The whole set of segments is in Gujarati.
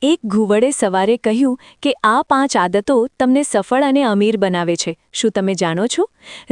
એક ઘુવડે સવારે કહ્યું કે આ 5 આદતો તમને સફળ અને અમીર બનાવે છે. શું તમે જાણો છો?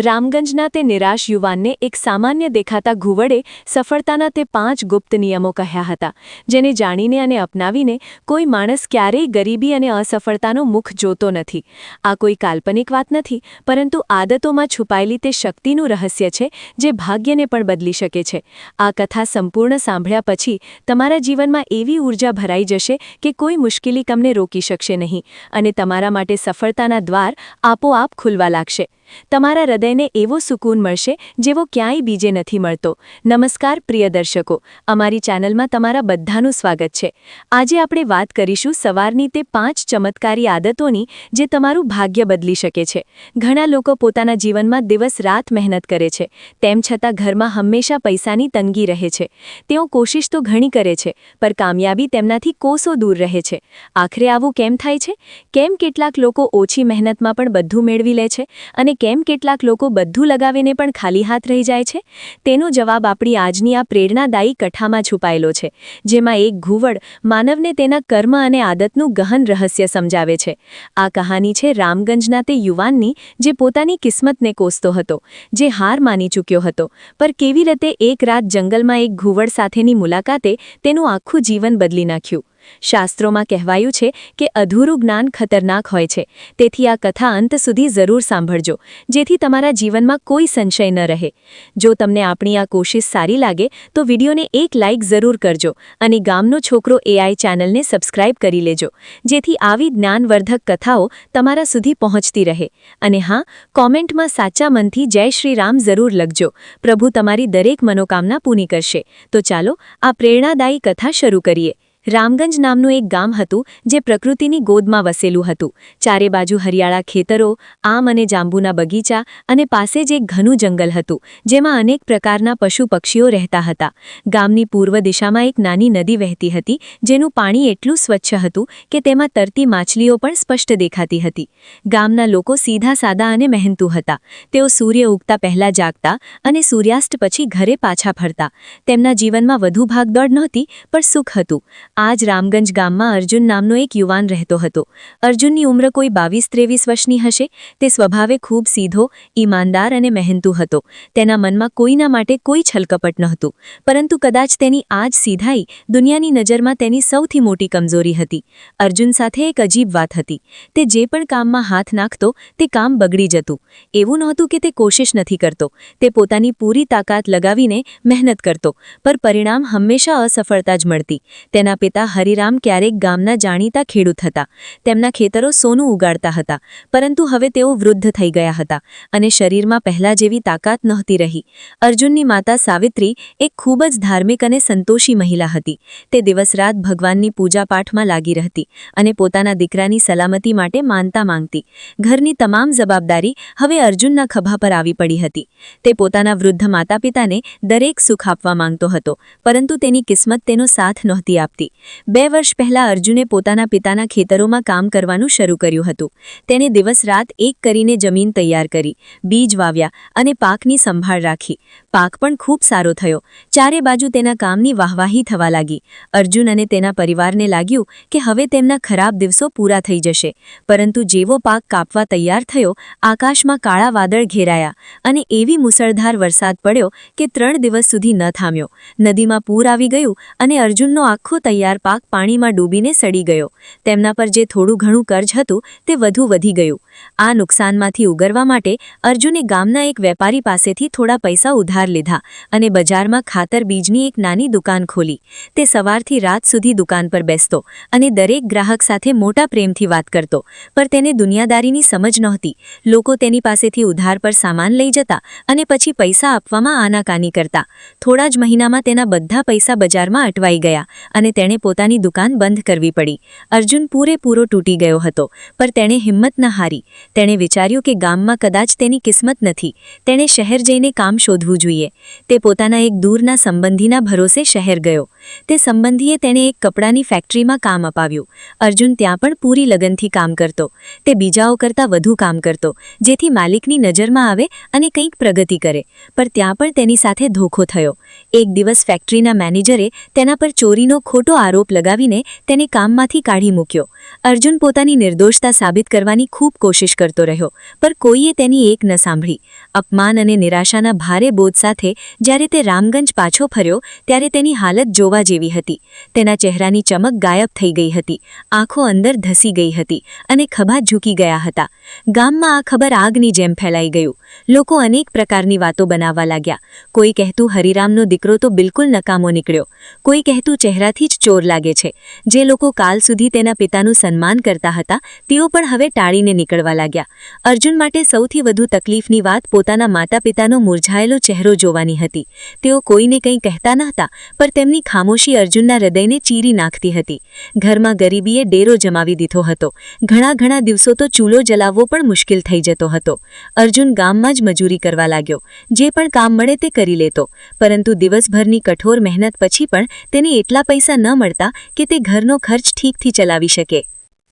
રામગંજના તે નિરાશ યુવાનને એક સામાન્ય દેખાતા ઘુવડે સફળતાના તે 5 ગુપ્ત નિયમો કહ્યા હતા, જેને જાણીને અને અપનાવીને કોઈ માણસ ક્યારેય ગરીબી અને અસફળતાનો મુખ જોતો નથી. આ કોઈ કાલ્પનિક વાત નથી, પરંતુ આદતોમાં છુપાયેલી તે શક્તિનું રહસ્ય છે જે ભાગ્યને પણ બદલી શકે છે. આ કથા સંપૂર્ણ સાંભળ્યા પછી તમારા જીવનમાં એવી ઊર્જા ભરાઈ જશે કે કોઈ મુશ્કેલી તમને રોકી શકશે નહીં અને તમારા માટે સફળતાના દ્વાર આપોઆપ ખુલવા લાગશે. તમારા હૃદયને એવો સુકૂન મળશે જેવો ક્યાંય બીજે નથી મળતો. નમસ્કાર પ્રિય દર્શકો, અમારી ચેનલમાં તમારા બધાનું સ્વાગત છે. આજે આપણે વાત કરીશું સવારની તે 5 ચમત્કારી આદતોની જે તમારું ભાગ્ય બદલી શકે છે. ઘણા લોકો પોતાના જીવનમાં દિવસ-રાત મહેનત કરે છે, તેમ છતાં ઘરમાં હંમેશા પૈસાની તંગી રહે છે. તેઓ કોશિશ તો ઘણી કરે છે, પર કામયાબી તેમનાથી કોસો દૂર રહે છે. આખરે આવું કેમ થાય છે? કેમ કેટલાક લોકો ઓછી મહેનતમાં પણ બધું મેળવી લે છે અને કેમ કેટલાક લોકો બધું લગાવીને પણ ખાલી હાથ રહી જાય છે? તેનો જવાબ આપણી આજની આ પ્રેરણાદાયી કથામાં છુપાયેલો છે, જેમાં એક ઘુવડ માનવને તેના કર્મ અને આદતનું ગહન રહસ્ય સમજાવે છે. આ કહાની છે રામગંજના તે યુવાનની જે પોતાની કિસ્મતને કોસતો હતો, જે હાર માની ચૂક્યો હતો, પર કેવી રીતે એક રાત જંગલમાં એક ઘુવડ સાથેની મુલાકાતે તેનું આખું જીવન બદલી નાખ્યું. શાસ્ત્રોમાં કહેવાયું છે કે અધૂરું જ્ઞાન ખતરનાક હોય છે, તેથી આ કથા અંત સુધી જરૂર સાંભળજો, જેથી તમારા જીવનમાં કોઈ સંશય ન રહે. જો તમને આપણી આ કોશિશ સારી લાગે તો વિડીયોને એક લાઇક જરૂર કરજો અને ગામનો છોકરો AI ચેનલને સબસ્ક્રાઇબ કરી લેજો, જેથી આવી જ્ઞાનવર્ધક કથાઓ તમારા સુધી પહોંચતી રહે. અને હા, કોમેન્ટમાં સાચા મનથી જય શ્રી રામ જરૂર લખજો. પ્રભુ તમારી દરેક મનોકામના પૂરી કરશે. તો ચાલો આ પ્રેરણાદાયી કથા શરૂ કરીએ. રામગંજ નામનું એક ગામ હતું જે પ્રકૃતિની ગોદમાં વસેલું હતું. ચારે બાજુ હરિયાળા ખેતરો, આમ અને જાંબુના બગીચા અને પાસે જ એક ઘનું જંગલ હતું, જેમાં અનેક પ્રકારના પશુ પક્ષીઓ રહેતા હતા. ગામની પૂર્વ દિશામાં એક નાની નદી વહેતી હતી, જેનું પાણી એટલું સ્વચ્છ હતું કે તેમાં તરતી માછલીઓ પણ સ્પષ્ટ દેખાતી હતી. ગામના લોકો સીધા સાદા અને મહેનતુ હતા. તેઓ સૂર્ય ઉગતા પહેલા જાગતા અને સૂર્યાસ્ત પછી ઘરે પાછા ફરતા. તેમના જીવનમાં વધુ ભાગદોડ નહોતી, પણ સુખ હતું. આજ રામગંજ ગામમાં અર્જુન નામનો એક યુવાન રહેતો હતો. અર્જુનની ઉંમર કોઈ 22-23 વર્ષની હશે. તે સ્વભાવે ખૂબ સીધો, ઈમાનદાર અને મહેનતુ હતો. તેના મનમાં કોઈના માટે કોઈ છલકપટ નહોતું, પરંતુ કદાચ તેની આ જ સીધાઈ દુનિયાની નજરમાં તેની સૌથી મોટી કમજોરી હતી. અર્જુન સાથે એક અજીબ વાત હતી. તે જે પણ કામમાં હાથ નાખતો તે કામ બગડી જતું. એવું નહોતું કે તે કોશિશ નથી કરતો, તે પોતાની પૂરી તાકાત લગાવીને મહેનત કરતો, પર પરિણામ હંમેશા અસફળતા જ મળતી. તેના પિતા હરિરામ ક્યારેક ગામના જાણીતા ખેડૂત હતા. તેમના ખેતરો સોનું ઉગાડતા હતા, પરંતુ હવે તેઓ વૃદ્ધ થઈ ગયા હતા અને શરીરમાં પહેલા જેવી તાકાત નહોતી રહી. અર્જુનની માતા સાવિત્રી એક ખૂબ જ ધાર્મિક અને સંતોષી મહિલા હતી. તે દિવસ-રાત ભગવાનની પૂજાપાઠમાં લાગી રહેતી અને પોતાના દીકરાની સલામતી માટે માનતા માંગતી. ઘરની તમામ જવાબદારી હવે અર્જુનના ખભા પર આવી પડી હતી. તે પોતાના વૃદ્ધ માતા-પિતાને દરેક સુખ આપવા માંગતો હતો, પરંતુ તેની કિસ્મત તેનો સાથ નહોતી આપતી. 2 વર્ષ પહેલા અર્જુને પોતાના પિતાના ખેતરોમાં કામ કરવાનું શરૂ કર્યું હતું. તેણે દિવસ-રાત એક કરીને જમીન તૈયાર કરી, બીજ વાવ્યા અને પાકની સંભાળ રાખી. પાક પણ ખૂબ સારો થયો. ચારે બાજુ તેના કામની વાહવાહી થવા લાગી. અર્જુન અને તેના પરિવારને લાગ્યું કે હવે તેમના ખરાબ દિવસો પૂરા થઈ જશે. પરંતુ જેવો પાક કાપવા તૈયાર થયો, આકાશમાં કાળા વાદળ ઘેરાયા અને એવી મુસળધાર વરસાદ પડ્યો કે 3 દિવસ સુધી ન થામ્યો. નદીમાં પૂર આવી ગયું અને અર્જુનનો આખો તૈયાર પાક પાણીમાં ડૂબીને સડી ગયો. તેમના પર જે થોડું ઘણું કર્જ હતું તે વધુ વધી ગયું. આ નુકસાનમાંથી ઉગરવા માટે અર્જુને ગામના એક વેપારી પાસેથી થોડા પૈસા ઉધાર લીધા અને બજારમાં ખાતર બીજની એક નાની દુકાન ખોલી. તે સવારથી રાત સુધી દુકાન પર બેસતો અને દરેક ગ્રાહક સાથે મોટા પ્રેમથી વાત કરતો, પર તેને દુનિયાદારીની સમજ નહોતી. લોકો તેની પાસેથી ઉધાર પર સામાન લઈ જતા અને પછી પૈસા આપવામાં આનાકાની કરતા. થોડા જ મહિનામાં તેના બધા પૈસા બજારમાં અટવાઈ ગયા અને તેણે પોતાની દુકાન બંધ કરવી પડી. અર્જુન પૂરેપૂરો તૂટી ગયો હતો, પર તેણે હિંમત ન હારી. તેણે વિચાર્યું કે ગામમાં કદાચ તેની કિસ્મત નથી. તેણે શહેર જઈને કામ શોધવું જોઈએ. તે પોતાના એક દૂરના સંબંધીના ભરોસે શહેર ગયો. તે સંબંધીએ તેણે એક કપડાની ફેક્ટરીમાં કામ અપાવ્યું. અર્જુન ત્યાં પણ પૂરી લગનથી કામ કરતો. તે બીજાઓ કરતાં વધુ કામ કરતો, જેથી માલિકની નજરમાં આવે અને કંઈક પ્રગતિ કરે. પર ત્યાં પણ તેની સાથે ધોખો થયો. એક દિવસ ફેક્ટરીના મેનેજરે તેના પર ચોરીનો ખોટો આરોપ લગાવીને તેને કામમાંથી કાઢી મૂક્યો. અર્જુન પોતાની નિર્દોષતા સાબિત કરવાની ખૂબ કોશિશ કરતો રહ્યો, પર કોઈએ તેની એક ન સાંભળી. અપમાન અને નિરાશાના ભારે બોધ સાથે જ્યારે તે રામગંજ પાછો ફર્યો ત્યારે તેની હાલત જોવા જેવી હતી. તેના ચહેરાની ચમક ગાયબ થઈ ગઈ હતી, આંખો અંદર ધસી ગઈ હતી અને ખભા ઝૂકી ગયા હતા. ગામમાં આ ખબર આગની જેમ ફેલાઈ ગયું. લોકો અનેક પ્રકારની વાતો બનાવવા લાગ્યા. કોઈ કહેતું હરિરામનો દીકરો તો બિલકુલ નકામો નીકળ્યો, કોઈ કહેતું ચહેરાથી જ ચોર લાગે છે. જે લોકો કાલ સુધી તેના પિતાનું સન્માન કરતા હતા તેઓ પણ હવે ટાળીને નીકળવા લાગ્યા. અર્જુન માટે સૌથી વધુ તકલીફની વાત પોતાના માતા પિતાનો મુરઝાયેલો ચહેરો જોવાની હતી. તેઓ કોઈને કંઈ કહેતા નહોતા, પર તેમની ખામોશી અર્જુનના હૃદયને ચીરી નાખતી હતી. ઘરમાં ગરીબીએ ડેરો જમાવી દીધો હતો. ઘણા દિવસો તો ચૂલો જલાવવો પણ મુશ્કેલ થઈ જતો હતો. અર્જુન ગામમાં જ મજૂરી કરવા લાગ્યો. જે પણ કામ મળે તે કરી લેતો, પરંતુ દિવસભરની કઠોર મહેનત પછી પણ તેને એટલા પૈસા ન મળતા કે તે ઘરનો ખર્ચ ઠીકથી ચલાવી શકે.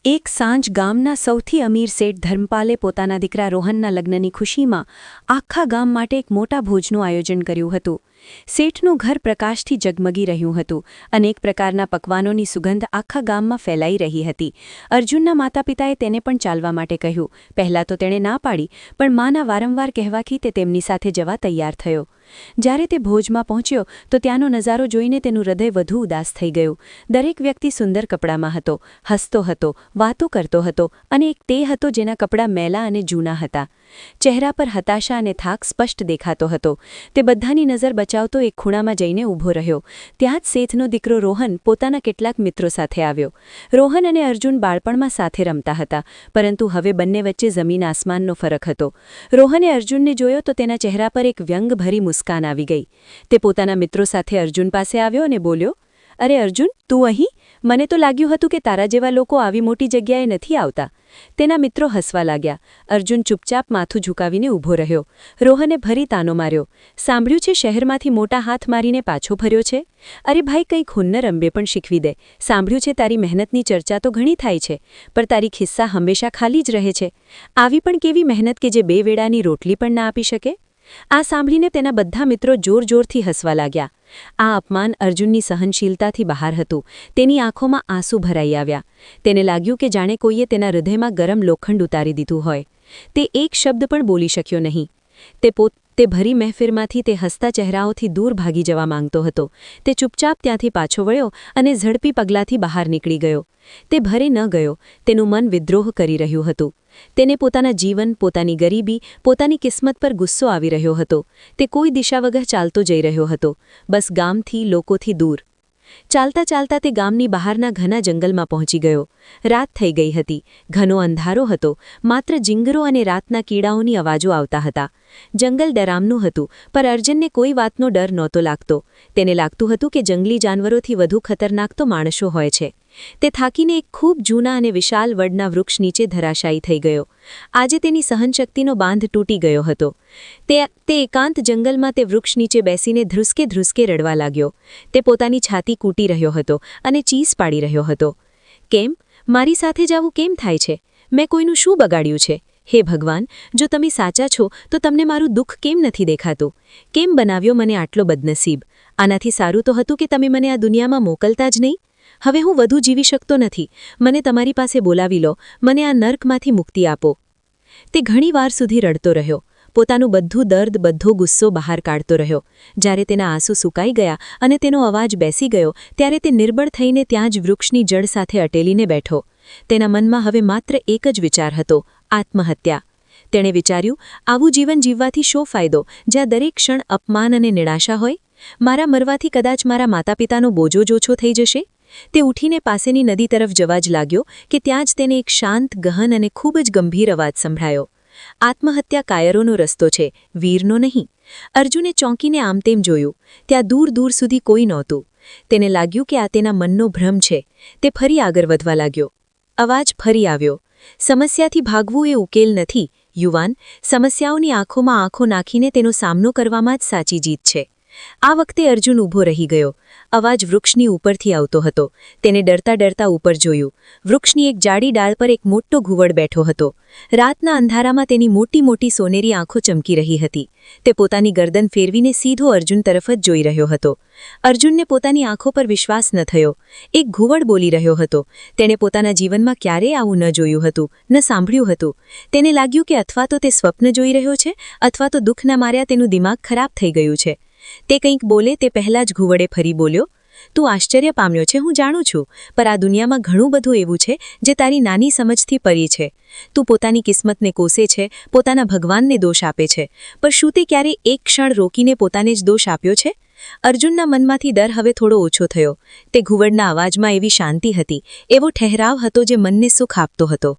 એક સાંજ ગામના સૌથી અમીર શેઠ ધર્મપાલે પોતાના દીકરા રોહનના લગ્નની ખુશીમાં આખા ગામ માટે એક મોટા ભોજનું આયોજન કર્યું હતું. શેઠનું ઘર પ્રકાશથી જગમગી રહ્યું હતું. અનેક પ્રકારના પકવાનોની સુગંધ આખા ગામમાં ફેલાઈ રહી હતી. અર્જુનના માતા પિતાએ તેને પણ ચાલવા માટે કહ્યું. પહેલાં તો તેણે ના પાડી, પણ માના વારંવાર કહેવાથી તે તેમની સાથે જવા તૈયાર થયો. જ્યારે તે ભોજમાં પહોંચ્યો તો ત્યાંનો નજારો જોઈને તેનું હૃદય વધુ ઉદાસ થઈ ગયું. દરેક વ્યક્તિ સુંદર કપડામાં હતો, હસતો હતો, વાતો કરતો હતો, અને એક તે હતો જેના કપડાં મેલા અને જૂના હતા. ચહેરા પર હતાશા અને થાક સ્પષ્ટ દેખાતો હતો. તે બધાની નજર બચાવતો એક ખૂણામાં જઈને ઊભો રહ્યો. ત્યાં જ શેઠનો દીકરો રોહન પોતાના કેટલાક મિત્રો સાથે આવ્યો. રોહન અને અર્જુન બાળપણમાં સાથે રમતા હતા, પરંતુ હવે બંને વચ્ચે જમીન આસમાનનો ફરક હતો. રોહને અર્જુનને જોયો તો તેના ચહેરા પર એક વ્યંગભરી મુસ્કાન આવી ગઈ. તે પોતાના મિત્રો સાથે અર્જુન પાસે આવ્યો અને બોલ્યો, અરે અર્જુન, તું અહીં? મને તો લાગ્યું હતું કે તારા જેવા લોકો આવી મોટી જગ્યાએ નથી આવતા. તેના મિત્રો હસવા લાગ્યા. અર્જુન ચૂપચાપ માથું ઝુકાવીને ઊભો રહ્યો. રોહને ફરી તાનો માર્યો. સાંભળ્યું છે શહેરમાંથી મોટા હાથ મારીને પાછો ફર્યો છે? અરે ભાઈ, કંઈક હુન્નર અંબે પણ શીખવી દે. સાંભળ્યું છે તારી મહેનતની ચર્ચા તો ઘણી થાય છે, પણ તારી ખિસ્સા હંમેશા ખાલી જ રહે છે. આવી પણ કેવી મહેનત કે જે 2 વેળાની રોટલી પણ ના આપી શકે? આ સાંભળીને તેના બધા મિત્રો જોરથી હસવા લાગ્યા. આ અપમાન અર્જુનની સહનશીલતાથી બહાર હતું. તેની આંખોમાં આંસુ ભરાઈ આવ્યા. તેને લાગ્યું કે જાણે કોઈએ તેના હૃદયમાં ગરમ લોખંડ ઉતારી દીધું હોય. તે એક શબ્દ પણ બોલી શક્યો નહીં. તે ભરી મહેફિલમાંથી તે હસતા ચહેરાઓથી દૂર ભાગી જવા માંગતો હતો. તે ચૂપચાપ ત્યાંથી પાછો વળ્યો અને ઝડપી પગલાંથી બહાર નીકળી ગયો. તે ભરે ન ગયો. તેનું મન વિદ્રોહ કરી રહ્યું હતું. તેને પોતાના જીવન, પોતાની ગરીબી, પોતાની કિસ્મત પર ગુસ્સો આવી રહ્યો હતો. તે કોઈ દિશા વગર ચાલતો જઈ રહ્યો હતો, બસ ગામથી, લોકોથી દૂર. ચાલતા તે ગામની બહારના ઘના જંગલમાં પહોંચી ગયો. રાત થઈ ગઈ હતી. ઘનો અંધારો હતો. માત્ર જીંગરો અને રાતના કીડાઓની અવાજો આવતા હતા. જંગલ ડરામનું હતું, પર અર્જુનને કોઈ વાતનો ડર નહોતો લાગતો. તેને લાગતું હતું કે જંગલી જાનવરોથી વધુ ખતરનાક તો માણસો હોય છે. તે થાકીને એક ખૂબ જૂના અને વિશાળ વડના વૃક્ષ નીચે ધરાશાયી થઈ ગયો. આજે તેની સહનશક્તિનો બાંધ તૂટી ગયો હતો. તે એકાંત જંગલમાં તે વૃક્ષ નીચે બેસીને ધ્રુસકે રડવા લાગ્યો. તે પોતાની છાતી કૂટી રહ્યો હતો અને ચીસ પાડી રહ્યો હતો. કેમ? મારી સાથે જવું કેમ થાય છે? મેં કોઈનું શું બગાડ્યું છે? હે ભગવાન, જો તમે સાચા છો તો તમને મારું દુઃખ કેમ નથી દેખાતું? કેમ બનાવ્યો મને આટલો બદનસીબ? આનાથી સારું તો હતું કે તમે મને આ દુનિયામાં મોકલતા જ નહીં. હવે હું વધુ જીવી શકતો નથી. મને તમારી પાસે બોલાવી લો. મને આ નર્કમાંથી મુક્તિ આપો. તે ઘણી વાર સુધી રડતો રહ્યો. પોતાનું બધું દર્દ, બધો ગુસ્સો બહાર કાઢતો રહ્યો. જ્યારે તેના આંસુ સુકાઈ ગયા અને તેનો અવાજ બેસી ગયો ત્યારે તે નિર્બળ થઈને ત્યાં જ વૃક્ષની જડ સાથે અટેલીને બેઠો. તેના મનમાં હવે માત્ર એક જ વિચાર હતો, આત્મહત્યા. તેણે વિચાર્યું, આવું જીવન જીવવાથી શો ફાયદો જ્યાં દરેક ક્ષણ અપમાન અને નિરાશા હોય? મારા મરવાથી કદાચ મારા માતા પિતાનો બોજો જ ઓછો થઈ જશે. તે ઉઠીને પાસેની નદી તરફ જવા જ લાગ્યો કે ત્યાં જ તેને એક શાંત, ગહન અને ખૂબ જ ગંભીર અવાજ સંભળાયો. આત્મહત્યા કાયરોનો રસ્તો છે, વીરનો નહીં. અર્જુને ચોંકીને આમ તેમ જોયું. ત્યાં દૂર સુધી કોઈ નહોતું. તેને લાગ્યું કે આ તેના મનનો ભ્રમ છે. તે ફરી આગળ વધવા લાગ્યો. અવાજ ફરી આવ્યો. સમસ્યાથી ભાગવું એ ઉકેલ નથી, યુવાન. સમસ્યાઓની આંખોમાં આંખો નાખીને તેનો સામનો કરવામાં જ સાચી જીત છે. આ વખતે અર્જુન ઊભો રહી ગયો. અવાજ વૃક્ષની ઉપરથી આવતો હતો. તેને ડરતા ડરતા ઉપર જોયું. વૃક્ષની એક જાડી ડાળ પર એક મોટો ઘુવડ બેઠો હતો. રાતના અંધારામાં તેની મોટી મોટી સોનેરી આંખો ચમકી રહી હતી. તે પોતાની ગરદન ફેરવીને સીધો અર્જુન તરફ જ જોઈ રહ્યો હતો. અર્જુનને પોતાની આંખો પર વિશ્વાસ ન થયો. એક ઘુવડ બોલી રહ્યો હતો. તેણે પોતાના જીવનમાં ક્યારેય આવું ન જોયું હતું, ન સાંભળ્યું હતું. તેને લાગ્યું કે અથવા તો તે સ્વપ્ન જોઈ રહ્યો છે અથવા તો દુઃખના માર્યા તેનું દિમાગ ખરાબ થઈ ગયું છે. તે કંઈક બોલે તે પહેલાં જ ઘુવડે ફરી બોલ્યો, તું આશ્ચર્ય પામ્યો છે, હું જાણું છું, પર આ દુનિયામાં ઘણું બધું એવું છે જે તારી નાની સમજથી પરી છે. તું પોતાની કિસ્મતને કોસે છે, પોતાના ભગવાનને દોષ આપે છે, પર શું તે ક્યારેય એક ક્ષણ રોકીને પોતાને જ દોષ આપ્યો છે? અર્જુનના મનમાંથી ડર હવે થોડો ઓછો થયો. તે ઘુવડના અવાજમાં એવી શાંતિ હતી, એવો ઠહેરાવ હતો જે મનને સુખ આપતો હતો.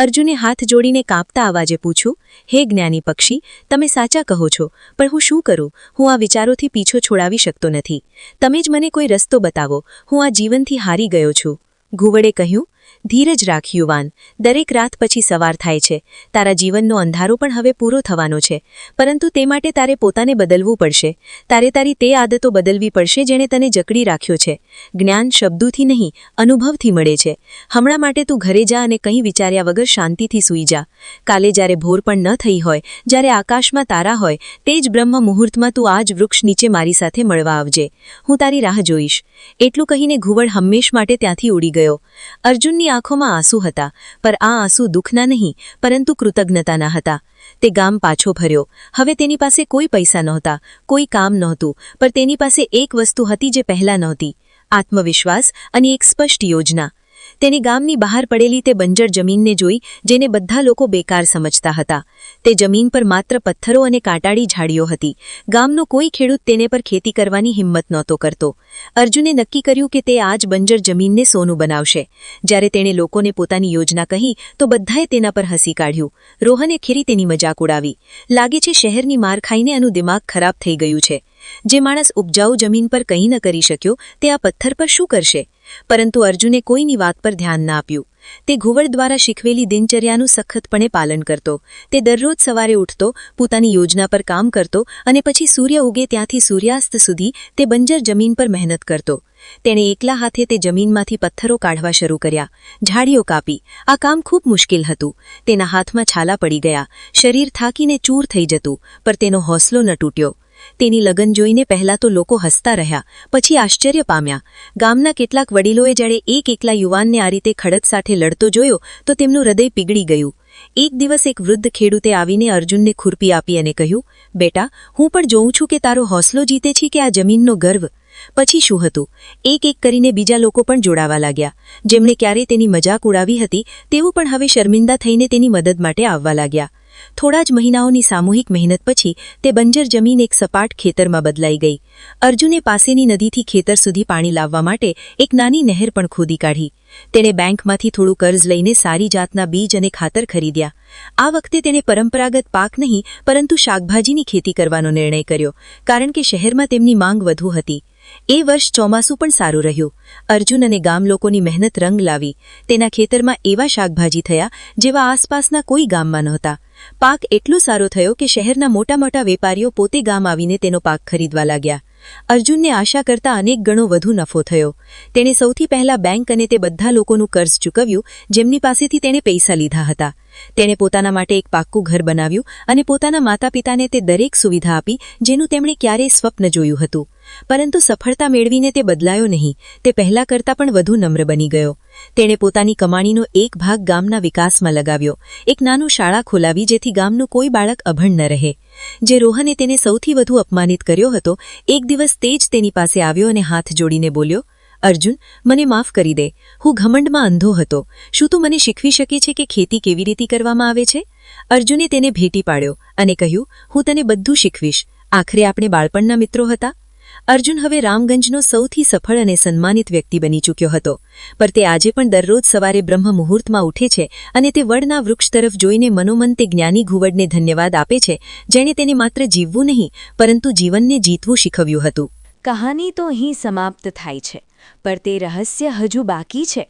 અર્જુને હાથ જોડીને કાંપતા અવાજે પૂછ્યું, હે જ્ઞાની પક્ષી, તમે સાચા કહો છો, પણ હું શું કરું? હું આ વિચારોથી પીછો છોડાવી શકતો નથી. તમે જ મને કોઈ રસ્તો બતાવો. હું આ જીવનથી હારી ગયો છું. ઘુવડે કહ્યું, ધીરજ રાખ યુવાન, દરેક રાત પછી સવાર થાય છે. તારા જીવનનો અંધારો પણ હવે પૂરો થવાનો છે, પરંતુ તે માટે તારે પોતાને બદલવું પડશે. તારે તારી તે આદતો બદલવી પડશે જેણે તને જકડી રાખ્યો છે. જ્ઞાન શબ્દોથી નહીં, અનુભવથી મળે છે. હમણાં માટે તું ઘરે જા અને કંઈ વિચાર્યા વગર શાંતિથી સૂઈ જા. કાલે જ્યારે ભોર પણ ન થઈ હોય, જ્યારે આકાશમાં તારા હોય, તે જ બ્રહ્મ મુહૂર્તમાં તું આ જ વૃક્ષ નીચે મારી સાથે મળવા આવજે. હું તારી રાહ જોઈશ. એટલું કહીને ઘુવડ હંમેશ માટે ત્યાંથી ઉડી ગયો. અર્જુનની આંખોમાં આંસુ હતા, પર આ આંસુ દુઃખના નહીં, પરંતુ કૃતજ્ઞતાના હતા. તે ગામ પાછો ફર્યો. હવે તેની પાસે કોઈ પૈસા નહોતા, કોઈ કામ નહોતું, પર તેની પાસે એક વસ્તુ હતી જે પહેલાં નહોતી: આત્મવિશ્વાસ અને એક સ્પષ્ટ યોજના. તેને ગામની બહાર પડેલી તે બંજર જમીનને જોઈ જેને બધા લોકો બેકાર સમજતા હતા. તે જમીન પર માત્ર પથ્થરો અને કાંટાળી ઝાડીઓ હતી. ગામનો કોઈ ખેડૂત તેને પર ખેતી કરવાની હિંમત નહોતો કરતો. અર્જુને નક્કી કર્યું કે તે આ જ બંજર જમીનને સોનું બનાવશે. જ્યારે તેણે લોકોને પોતાની યોજના કહી તો બધાએ તેના પર હસી કાઢ્યું. રોહને ખીરી તેની મજાક ઉડાવી. લાગે છે શહેરની માર ખાઈને એનું દિમાગ ખરાબ થઈ ગયું છે. જે માણસ ઉપજાઉ જમીન પર કંઈ ન કરી શક્યો તે આ પથ્થર પર શું કરશે? પરંતુ અર્જુને કોઈની વાત પર ધ્યાન ના આપ્યું. તે ઘુવડ દ્વારા શીખવેલી દિનચર્યાનું સખતપણે પાલન કરતો. તે દરરોજ સવારે ઉઠતો, પોતાની યોજના પર કામ કરતો અને પછી સૂર્ય ઉગે ત્યાંથી સૂર્યાસ્ત સુધી તે બંજર જમીન પર મહેનત કરતો. તેણે એકલા હાથે તે જમીનમાંથી પથ્થરો કાઢવા શરૂ કર્યા, ઝાડીઓ કાપી. આ કામ ખૂબ મુશ્કેલ હતું. તેના હાથમાં છાલા પડી ગયા, શરીર થાકીને ચૂર થઈ જતું, પર તેનો હૌસલો ન તૂટ્યો. તેની લગન જોઈને પહેલાં તો લોકો હસતા રહ્યા, પછી આશ્ચર્ય પામ્યા. ગામના કેટલાક વડીલોએ જ્યારે એક એકલા યુવાનને આ રીતે ખડક સાથે લડતો જોયો તો તેમનું હૃદય પીગળી ગયું. એક દિવસ એક વૃદ્ધ ખેડૂતે આવીને અર્જુનને ખુરપી આપી અને કહ્યું, બેટા, હું પણ જોઉં છું કે તારો હૌસલો જીતે છે કે આ જમીનનો ગર્વ. પછી શું હતું? એક એક કરીને બીજા લોકો પણ જોડાવા લાગ્યા. જેમણે ક્યારે તેની મજાક ઉડાવી હતી તેઓ પણ હવે શર્મિંદા થઈને તેની મદદ માટે આવવા લાગ્યા. થોડા જ મહિનાઓની સામૂહિક મહેનત પછી તે બંજર જમીન એક સપાટ ખેતરમાં બદલાઈ ગઈ. અર્જુને પાસેની નદીથી ખેતર સુધી પાણી લાવવા માટે એક નાની નહેર પણ ખોદી કાઢી. તેણે બેંકમાંથી થોડું કર્જ લઈને સારી જાતના બીજ અને ખાતર ખરીદ્યા. આ વખતે તેણે પરંપરાગત પાક નહીં પરંતુ શાકભાજીની ખેતી કરવાનો નિર્ણય કર્યો, કારણ કે શહેરમાં તેમની માંગ વધુ હતી. એ વર્ષ ચોમાસું પણ સારું રહ્યું. અર્જુન અને ગામ લોકોની મહેનત રંગ લાવી. તેના ખેતરમાં એવા શાકભાજી થયા જેવા આસપાસના કોઈ ગામમાં નહોતા. પાક એટલો સારો થયો કે શહેરના મોટા મોટા વેપારીઓ પોતે ગામ આવીને તેનો પાક ખરીદવા લાગ્યા. અર્જુનને આશા કરતાં અનેક ગણો વધુ નફો થયો. તેણે સૌથી પહેલા બેંક અને તે બધા લોકોનું કર્જ ચૂકવ્યું જેમની પાસેથી તેણે પૈસા લીધા હતા. તેણે પોતાના માટે એક પાક્કું ઘર બનાવ્યું અને પોતાના માતા પિતાને તે દરેક સુવિધા આપી જેનું તેમણે ક્યારેય સ્વપ્ન જોયું હતું. પરંતુ સફળતા મેળવીને તે બદલાયો નહીં. તે પહેલા કરતાં પણ વધુ નમ્ર બની ગયો. તેણે પોતાની કમાણીનો એક ભાગ ગામના વિકાસમાં લગાવ્યો. એક નાનું શાળા ખોલાવી જેથી ગામનું કોઈ બાળક અભણ ન રહે. જે રોહને તેને સૌથી વધુ અપમાનિત કર્યો હતો, એક દિવસ તે જ તેની પાસે આવ્યો અને હાથ જોડીને બોલ્યો, અર્જુન, મને માફ કરી દે. હું ઘમંડમાં અંધો હતો. શું તું મને શીખવી શકે છે કે ખેતી કેવી રીતે કરવામાં આવે છે? અર્જુને તેને ભેટી પાડ્યો અને કહ્યું, હું તને બધું શીખવીશ. આખરે આપણે બાળપણના મિત્રો હતા. અર્જુન હવે રામગંજનો સૌથી સફળ અને સન્માનિત વ્યક્તિ બની ચૂક્યો હતો. પર તે આજે પણ દરરોજ સવારે બ્રહ્મ મુહૂર્તમાં ઉઠે છે અને તે વડના વૃક્ષ તરફ જોઈને મનોમન તે જ્ઞાની ઘુવડને ધન્યવાદ આપે છે જેણે તેને માત્ર જીવવું નહીં પરંતુ જીવનને જીતવું શીખવ્યું હતું. કહાની તો અહીં સમાપ્ત થાય છે, પર તે રહસ્ય હજુ બાકી છે.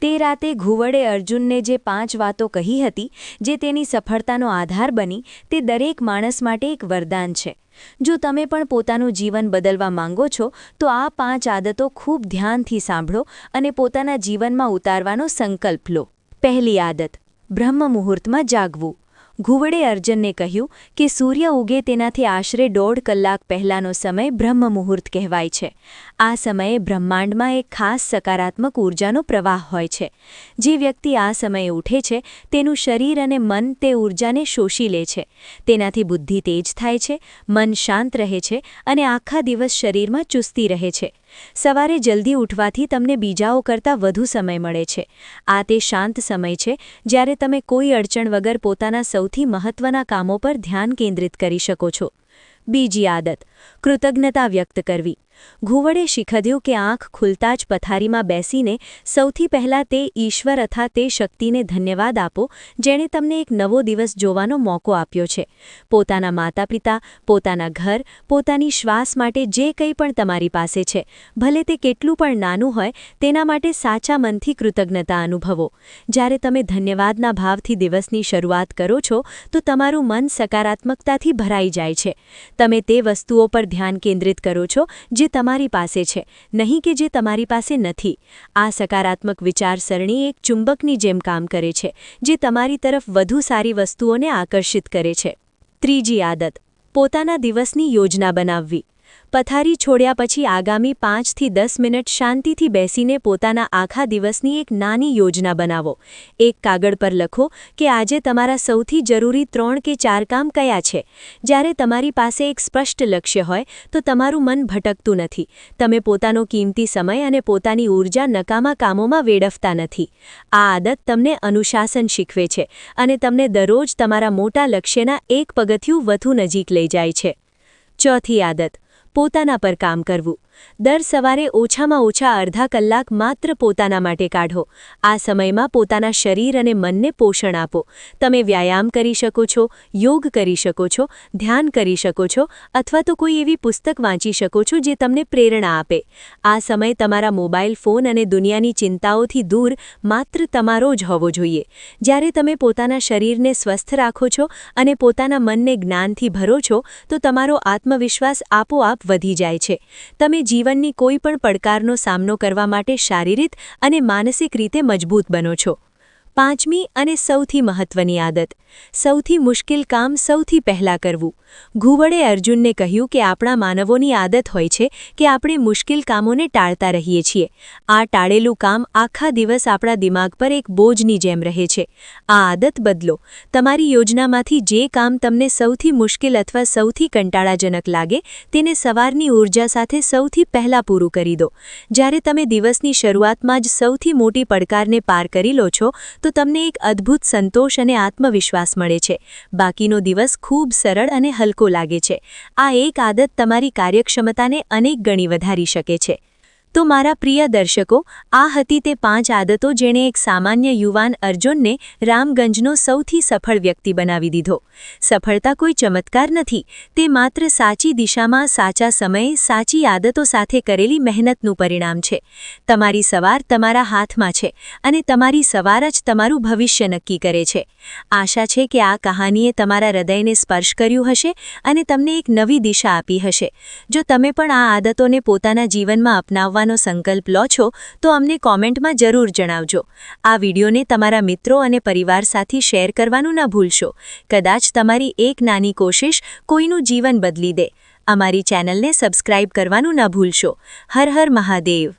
તે રાતે ઘુવડે અર્જુનને જે 5 વાતો કહી હતી જે તેની સફળતાનો આધાર બની, તે દરેક માણસ માટે એક વરદાન છે. જો તમે પણ પોતાનું જીવન બદલવા માંગો છો તો આ 5 આદતો ખૂબ ધ્યાનથી સાંભળો અને પોતાના જીવનમાં ઉતારવાનો સંકલ્પ લો. પહેલી આદત, બ્રહ્મ મુહૂર્તમાં જાગવું. ઘુવડે અર્જુનને કહ્યું કે સૂર્ય ઉગે તેનાથી આશરે 1.5 કલાક પહેલાંનો સમય બ્રહ્મ મુહૂર્ત કહેવાય છે. આ સમયે બ્રહ્માંડમાં એક ખાસ સકારાત્મક ઊર્જાનો પ્રવાહ હોય છે. જે વ્યક્તિ આ સમયે ઉઠે છે તેનું શરીર અને મન તે ઊર્જાને શોષી લે છે. તેનાથી બુદ્ધિ તેજ થાય છે, મન શાંત રહે છે અને આખા દિવસ શરીરમાં ચુસ્તી રહે છે. સવારે જલ્દી ઉઠવાથી તમને બીજાઓ કરતાં વધુ સમય મળે છે. આ તે શાંત સમય છે જ્યારે તમે કોઈ અડચણ વગર પોતાના સૌથી મહત્વના કામો પર ધ્યાન કેન્દ્રિત કરી શકો છો. બીજી આદત, કૃતજ્ઞતા વ્યક્ત કરવી. ઘુવડે શીખવ્યું કે આંખ ખુલતા જ પથારીમાં બેસીને સૌથી પહેલાં તે ઈશ્વર અથવા તે શક્તિને ધન્યવાદ આપો જેણે તમને એક નવો દિવસ જોવાનો મોકો આપ્યો છે. પોતાના માતા-પિતા, પોતાના ઘર, પોતાની શ્વાસ માટે જે કંઈ પણ તમારી પાસે છે, ભલે તે કેટલું પણ નાનું હોય, તેના માટે સાચા મનથી કૃતજ્ઞતા અનુભવો. જ્યારે તમે ધન્યવાદના ભાવથી દિવસની શરૂઆત કરો છો તો તમારું મન સકારાત્મકતાથી ભરાઈ જાય છે. તમે તે વસ્તુઓ પર ધ્યાન કેન્દ્રિત કરો છો જે તમારી પાસે છે, નહીં કે જે તમારી પાસે નથી. આ સકારાત્મક વિચારસરણી એક ચુંબકની જેમ કામ કરે છે, જે તમારી તરફ વધુ સારી વસ્તુઓને આકર્ષિત કરે છે. ત્રીજી આદત, પોતાના દિવસની યોજના બનાવવી. પથારી છોડ્યા પછી આગામી 5 થી 10 મિનિટ શાંતિથી બેસીને પોતાના આખા દિવસની એક નાની યોજના બનાવો. એક કાગળ પર લખો કે આજે તમારા સૌથી જરૂરી 3 કે 4 કામ કયા છે. જ્યારે તમારી પાસે એક સ્પષ્ટ લક્ષ્ય હોય તો તમારું મન ભટકતું નથી. તમે પોતાનો કિંમતી સમય અને પોતાની ઊર્જા નકામા કામોમાં વેડફતા નથી. આ આદત તમને અનુશાસન શીખવે છે અને તમને દરરોજ તમારા મોટા લક્ષ્યના એક પગથિયું વધુ નજીક લઈ જાય છે. ચોથી આદત, પોતાના પર કામ કરવું. દર સવારે ઓછામાં ઓછા અડધા કલાક માત્ર પોતાના માટે કાઢો. આ સમયમાં પોતાના શરીર અને મનને પોષણ આપો. તમે વ્યાયામ કરી શકો છો, યોગ કરી શકો છો, ધ્યાન કરી શકો છો અથવા તો કોઈ એવી પુસ્તક વાંચી શકો છો જે તમને પ્રેરણા આપે. આ સમય તમારા મોબાઈલ ફોન અને દુનિયાની ચિંતાઓથી દૂર માત્ર તમારો જ હોવો જોઈએ. જ્યારે તમે પોતાના શરીરને સ્વસ્થ રાખો છો અને પોતાના મનને જ્ઞાનથી ભરો છો તો તમારો આત્મવિશ્વાસ આપોઆપ વધી જાય છે. તમે જીવનની કોઈ પણ પડકારનો સામનો કરવા માટે શારીરિક અને માનસિક રીતે મજબૂત બનો છો. પાંચમી અને સૌથી મહત્વની આદત, સૌથી મુશ્કેલ કામ સૌથી પહેલાં કરવું. ઘુવડે અર્જુનને કહ્યું કે આપણા માનવોની આદત હોય છે કે આપણે મુશ્કેલ કામોને ટાળતા રહીએ છીએ. આ ટાળેલું કામ આખા દિવસ આપણા દિમાગ પર એક બોજની જેમ રહે છે. આ આદત બદલો. તમારી યોજનામાંથી જે કામ તમને સૌથી મુશ્કેલ અથવા સૌથી કંટાળાજનક લાગે તેને સવારની ઊર્જા સાથે સૌથી પહેલાં પૂરું કરી દો. જ્યારે તમે દિવસની શરૂઆતમાં જ સૌથી મોટી પડકારને પાર કરી લો છો તો તમને એક અદ્ભુત સંતોષ અને આત્મવિશ્વાસ મળે છે. બાકીનો દિવસ ખૂબ સરળ અને હલકો લાગે છે. આ એક આદત તમારી કાર્યક્ષમતાને અનેક ગણી વધારી શકે છે. તો મારા પ્રિય દર્શકો, આ હતી તે 5 આદતો જેણે એક સામાન્ય યુવાન અર્જુનને રામગંજનો સૌથી સફળ વ્યક્તિ બનાવી દીધો. સફળતા કોઈ ચમત્કાર નથી, તે માત્ર સાચી દિશામાં સાચા સમયે સાચી આદતો સાથે કરેલી મહેનતનું પરિણામ છે. તમારી સવાર તમારા હાથમાં છે અને તમારી સવાર જ તમારું ભવિષ્ય નક્કી કરે છે. આશા છે કે આ કહાનીએ તમારા હૃદયને સ્પર્શ કર્યું હશે અને તમને એક નવી દિશા આપી હશે. જો તમે પણ આ આદતોને પોતાના જીવનમાં અપનાવવા સંકલ્પ લો છો તો અમને કોમેન્ટમાં જરૂર જણાવજો. આ વિડીયોને તમારા મિત્રો અને પરિવાર સાથે શેર કરવાનું ન ભૂલશો. કદાચ તમારી એક નાની કોશિશ કોઈનું જીવન બદલી દે. અમારી ચેનલને સબસ્ક્રાઇબ કરવાનું ન ભૂલશો. હર હર મહાદેવ.